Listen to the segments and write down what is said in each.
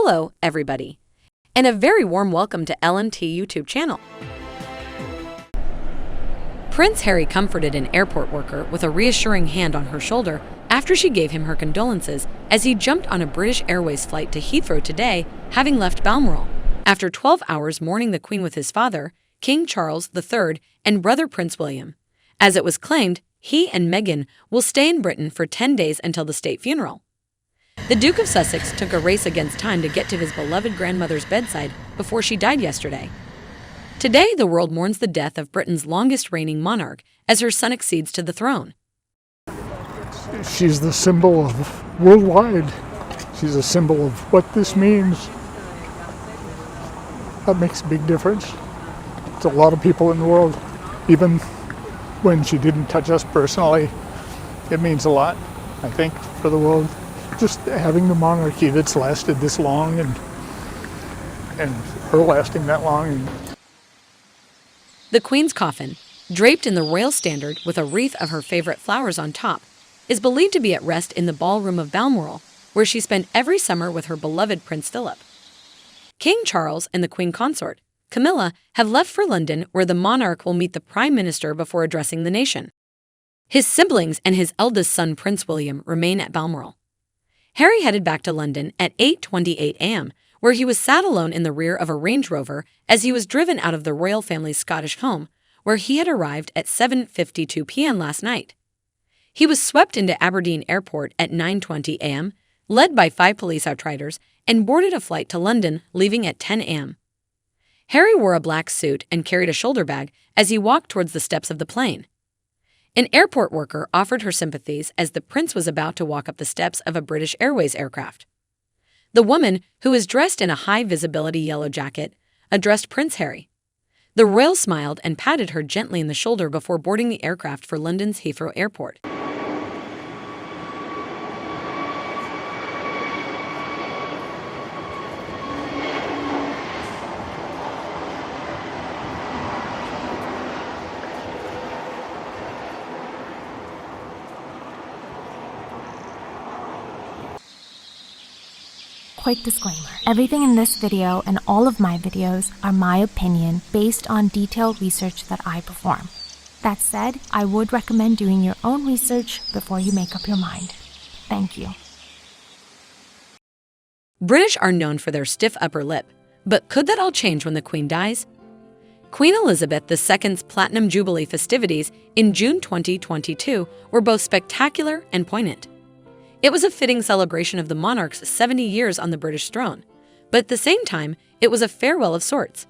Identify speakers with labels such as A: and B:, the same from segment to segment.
A: Hello, everybody, and a very warm welcome to LNT YouTube channel. Prince Harry comforted an airport worker with a reassuring hand on her shoulder after she gave him her condolences as he jumped on a British Airways flight to Heathrow today, having left Balmoral after 12 hours mourning the Queen with his father, King Charles III, and brother Prince William. As it was claimed, he and Meghan will stay in Britain for 10 days until the state funeral. The Duke of Sussex took a race against time to get to his beloved grandmother's bedside before she died yesterday. Today, the world mourns the death of Britain's longest-reigning monarch as her son accedes to the throne.
B: She's the symbol of worldwide. She's a symbol of what this means. That makes a big difference to a lot of people in the world. Even when she didn't touch us personally, it means a lot, I think, for the world. Just having the monarchy that's lasted this long and her lasting that long.
A: The Queen's coffin, draped in the royal standard with a wreath of her favorite flowers on top, is believed to be at rest in the ballroom of Balmoral, where she spent every summer with her beloved Prince Philip. King Charles and the Queen Consort, Camilla, have left for London, where the monarch will meet the Prime Minister before addressing the nation. His siblings and his eldest son Prince William remain at Balmoral. Harry headed back to London at 8:28 a.m., where he was sat alone in the rear of a Range Rover as he was driven out of the royal family's Scottish home, where he had arrived at 7:52 p.m. last night. He was swept into Aberdeen Airport at 9:20 a.m., led by 5 police outriders, and boarded a flight to London, leaving at 10 a.m. Harry wore a black suit and carried a shoulder bag as he walked towards the steps of the plane. An airport worker offered her sympathies as the prince was about to walk up the steps of a British Airways aircraft. The woman, who was dressed in a high-visibility yellow jacket, addressed Prince Harry. The royal smiled and patted her gently in the shoulder before boarding the aircraft for London's Heathrow Airport.
C: Quick disclaimer. Everything in this video and all of my videos are my opinion based on detailed research that I perform. That said, I would recommend doing your own research before you make up your mind. Thank you.
A: British are known for their stiff upper lip, but could that all change when the Queen dies? Queen Elizabeth II's Platinum Jubilee festivities in June 2022 were both spectacular and poignant. It was a fitting celebration of the monarch's 70 years on the British throne, but at the same time, it was a farewell of sorts.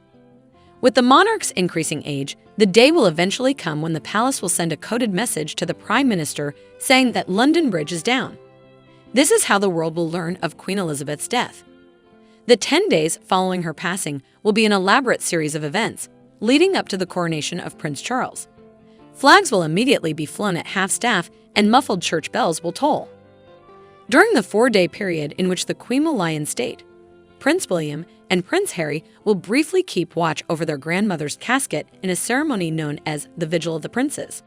A: With the monarch's increasing age, the day will eventually come when the palace will send a coded message to the Prime Minister saying that London Bridge is down. This is how the world will learn of Queen Elizabeth's death. The 10 days following her passing will be an elaborate series of events, leading up to the coronation of Prince Charles. Flags will immediately be flown at half-staff and muffled church bells will toll. During the 4-day period in which the Queen will lie in state, Prince William and Prince Harry will briefly keep watch over their grandmother's casket in a ceremony known as the Vigil of the Princes.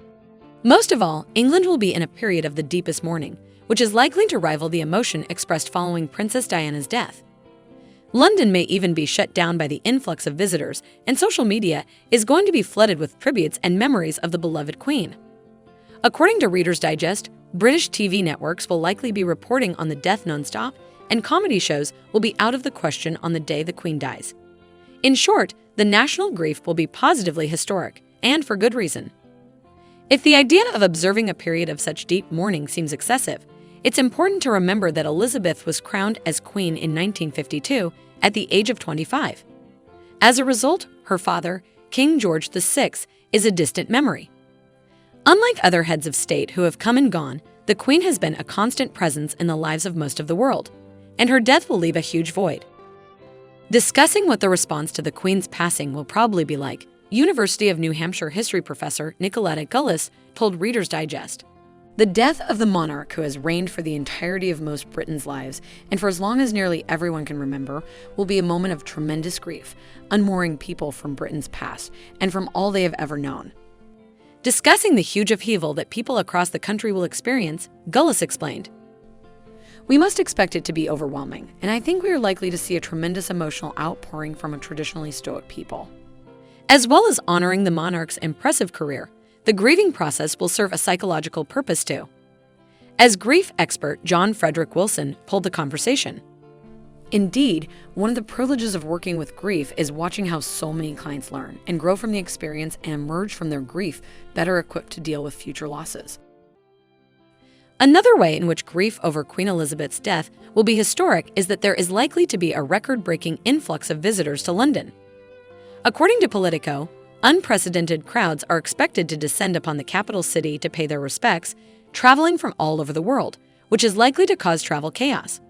A: Most of all, England will be in a period of the deepest mourning, which is likely to rival the emotion expressed following Princess Diana's death. London may even be shut down by the influx of visitors, and social media is going to be flooded with tributes and memories of the beloved Queen. According to Reader's Digest, British TV networks will likely be reporting on the death non-stop, and comedy shows will be out of the question on the day the Queen dies. In short, the national grief will be positively historic, and for good reason. If the idea of observing a period of such deep mourning seems excessive, it's important to remember that Elizabeth was crowned as Queen in 1952 at the age of 25. As a result, her father, King George VI, is a distant memory. Unlike other heads of state who have come and gone, the Queen has been a constant presence in the lives of most of the world, and her death will leave a huge void. Discussing what the response to the Queen's passing will probably be like, University of New Hampshire history professor Nicoletta Gullis told Reader's Digest. The death of the monarch who has reigned for the entirety of most Britons' lives, and for as long as nearly everyone can remember, will be a moment of tremendous grief, unmooring people from Britain's past and from all they have ever known. Discussing the huge upheaval that people across the country will experience, Gullis explained, We must expect it to be overwhelming, and I think we are likely to see a tremendous emotional outpouring from a traditionally stoic people. As well as honoring the monarch's impressive career, the grieving process will serve a psychological purpose too. As grief expert John Frederick Wilson pulled the conversation. Indeed, one of the privileges of working with grief is watching how so many clients learn and grow from the experience and emerge from their grief better equipped to deal with future losses. Another way in which grief over Queen Elizabeth's death will be historic is that there is likely to be a record-breaking influx of visitors to London. According to Politico, unprecedented crowds are expected to descend upon the capital city to pay their respects, traveling from all over the world, which is likely to cause travel chaos.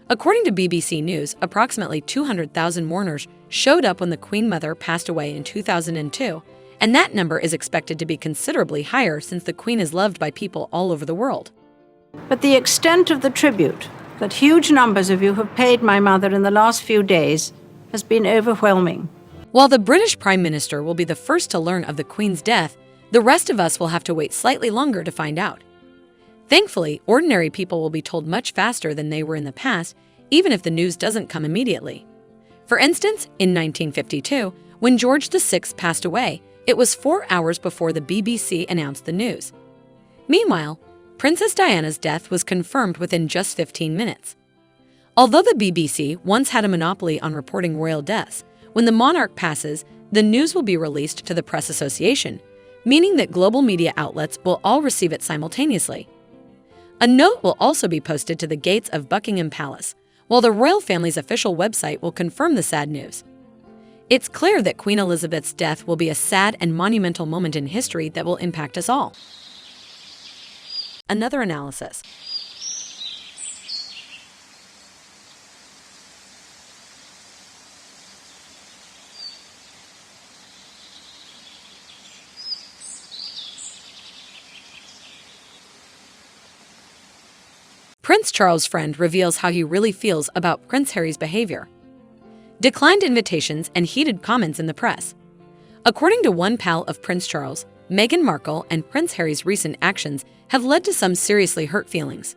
A: According to BBC News, approximately 200,000 mourners showed up when the Queen Mother passed away in 2002, and that number is expected to be considerably higher since the Queen is loved by people all over the world.
D: But the extent of the tribute that huge numbers of you have paid my mother in the last few days has been overwhelming.
A: While the British Prime Minister will be the first to learn of the Queen's death, the rest of us will have to wait slightly longer to find out. Thankfully, ordinary people will be told much faster than they were in the past, even if the news doesn't come immediately. For instance, in 1952, when George VI passed away, it was 4 hours before the BBC announced the news. Meanwhile, Princess Diana's death was confirmed within just 15 minutes. Although the BBC once had a monopoly on reporting royal deaths, when the monarch passes, the news will be released to the Press Association, meaning that global media outlets will all receive it simultaneously. A note will also be posted to the gates of Buckingham Palace, while the royal family's official website will confirm the sad news. It's clear that Queen Elizabeth's death will be a sad and monumental moment in history that will impact us all. Another analysis. Prince Charles' friend reveals how he really feels about Prince Harry's behavior. Declined invitations and heated comments in the press. According to one pal of Prince Charles, Meghan Markle and Prince Harry's recent actions have led to some seriously hurt feelings.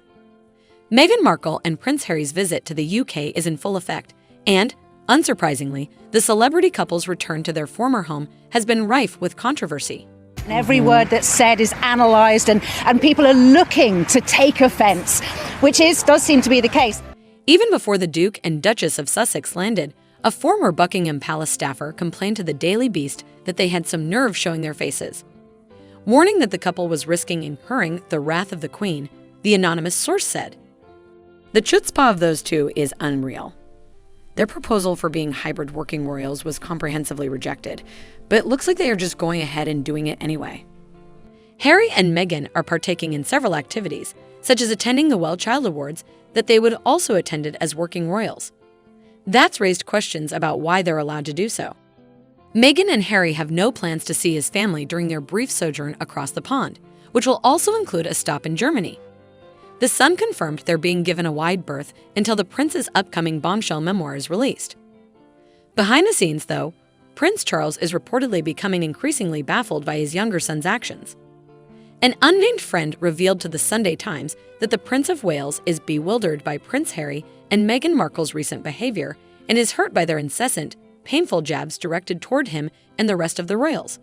A: Meghan Markle and Prince Harry's visit to the UK is in full effect, and, unsurprisingly, the celebrity couple's return to their former home has been rife with controversy.
E: Every word that's said is analysed and people are looking to take offence, which does seem to be the case.
A: Even before the Duke and Duchess of Sussex landed, a former Buckingham Palace staffer complained to the Daily Beast that they had some nerve showing their faces. Warning that the couple was risking incurring the wrath of the Queen, the anonymous source said. The chutzpah of those two is unreal. Their proposal for being hybrid working royals was comprehensively rejected, but it looks like they are just going ahead and doing it anyway. Harry and Meghan are partaking in several activities, such as attending the Well Child Awards that they would also attended as working royals. That's raised questions about why they're allowed to do so. Meghan and Harry have no plans to see his family during their brief sojourn across the pond, which will also include a stop in Germany. The Sun confirmed they're being given a wide berth until the prince's upcoming bombshell memoir is released. Behind the scenes, though, Prince Charles is reportedly becoming increasingly baffled by his younger son's actions. An unnamed friend revealed to the Sunday Times that the Prince of Wales is bewildered by Prince Harry and Meghan Markle's recent behavior and is hurt by their incessant, painful jabs directed toward him and the rest of the royals.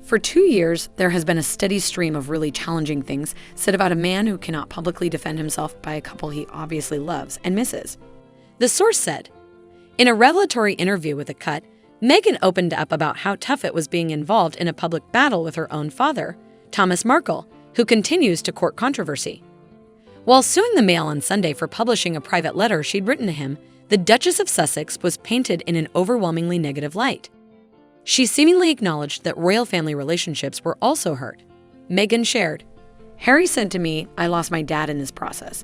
A: For 2 years, there has been a steady stream of really challenging things said about a man who cannot publicly defend himself by a couple he obviously loves and misses. The source said, in a revelatory interview with The Cut, Meghan opened up about how tough it was being involved in a public battle with her own father, Thomas Markle, who continues to court controversy. While suing the Mail on Sunday for publishing a private letter she'd written to him, the Duchess of Sussex was painted in an overwhelmingly negative light. She seemingly acknowledged that royal family relationships were also hurt. Meghan shared, Harry said to me, I lost my dad in this process.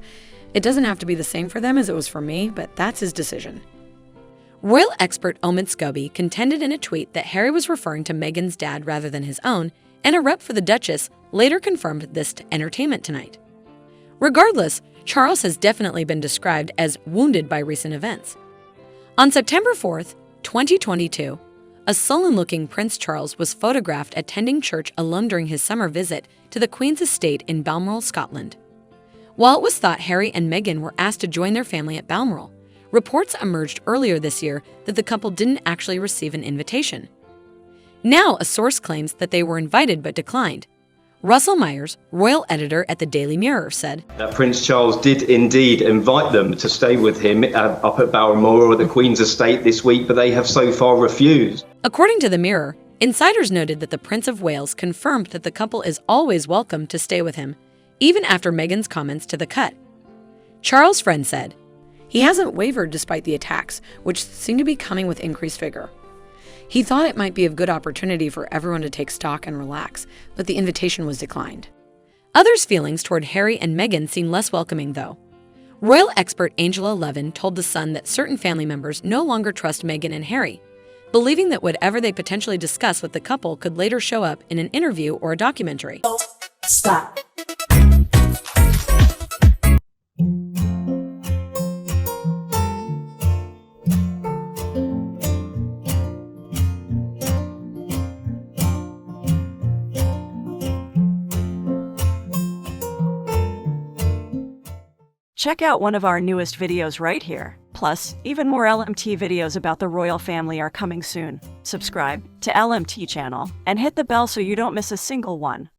A: It doesn't have to be the same for them as it was for me, but that's his decision. Royal expert Omid Scobie contended in a tweet that Harry was referring to Meghan's dad rather than his own, and a rep for the Duchess later confirmed this to Entertainment Tonight. Regardless, Charles has definitely been described as wounded by recent events. On September 4th, 2022, a sullen-looking Prince Charles was photographed attending church alone during his summer visit to the Queen's estate in Balmoral, Scotland. While it was thought Harry and Meghan were asked to join their family at Balmoral, reports emerged earlier this year that the couple didn't actually receive an invitation. Now, a source claims that they were invited but declined. Russell Myers, royal editor at the Daily Mirror, said,
F: Prince Charles did indeed invite them to stay with him up at Balmoral at the Queen's estate this week, but they have so far refused.
A: According to the Mirror, insiders noted that the Prince of Wales confirmed that the couple is always welcome to stay with him, even after Meghan's comments to The Cut. Charles' friend said, "He hasn't wavered despite the attacks, which seem to be coming with increased vigor. He thought it might be a good opportunity for everyone to take stock and relax, but the invitation was declined." Others' feelings toward Harry and Meghan seem less welcoming, though. Royal expert Angela Levin told The Sun that certain family members no longer trust Meghan and Harry, believing that whatever they potentially discuss with the couple could later show up in an interview or a documentary.
G: Stop.
H: Check out one of our newest videos right here. Plus, even more LMT videos about the royal family are coming soon. Subscribe to LMT channel and hit the bell so you don't miss a single one.